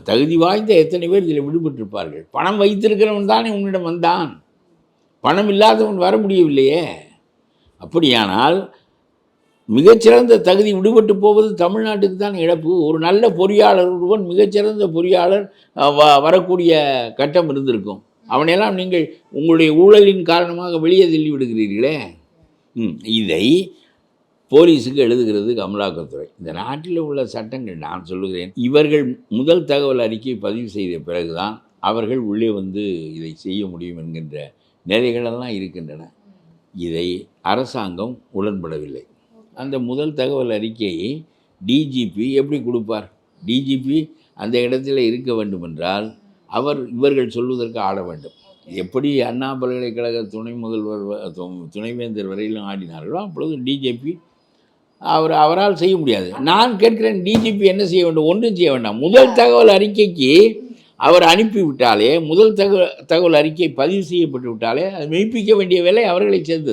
தகுதி வாய்ந்த எத்தனை பேர் இதில் விடுபட்டிருப்பார்கள்? பணம் வைத்திருக்கிறவன் தானே உன்னிடம் வந்தான், பணம் இல்லாதவன் வர முடியவில்லையே. அப்படியானால் மிகச்சிறந்த தகுதி விடுபட்டு போவது தமிழ்நாட்டுக்கு தான் இழப்பு. ஒரு நல்ல பொறியாளர் ஒருவன், மிகச்சிறந்த பொறியாளர் வரக்கூடிய கட்டம் இருந்திருக்கும். அவனையெல்லாம் நீங்கள் உங்களுடைய ஊழலின் காரணமாக வெளியே தள்ளி விடுகிறீர்களே. இதை போலீஸுக்கு எழுதுகிறது அமலாக்கத்துறை. இந்த நாட்டில் உள்ள சட்டங்கள், நான் சொல்லுகிறேன், இவர்கள் முதல் தகவல் அறிக்கை பதிவு செய்த பிறகுதான் அவர்கள் உள்ளே வந்து இதை செய்ய முடியும் என்கின்ற நிலைகளெல்லாம் இருக்கின்றன. இதை அரசாங்கம் உடன்படவில்லை. அந்த முதல் தகவல் அறிக்கையை டிஜிபி எப்படி கொடுப்பார்? டிஜிபி அந்த இடத்துல இருக்க வேண்டுமென்றால் இவர்கள் சொல்வதற்கு ஆட வேண்டும். எப்படி அண்ணா பல்கலைக்கழக துணைவேந்தர் வரையிலும் ஆடினார்களோ அப்பொழுது டிஜிபி அவரால் செய்ய முடியாது. நான் கேட்கிறேன், டிஜிபி என்ன செய்ய வேண்டும்? ஒன்றும் செய்ய வேண்டாம். முதல் தகவல் அறிக்கைக்கு அவர் அனுப்பிவிட்டாலே, முதல் தகவல் அறிக்கை பதிவு செய்யப்பட்டு விட்டாலே அது மெய்ப்பிக்க வேண்டிய வேலை அவர்களை சேர்ந்தது.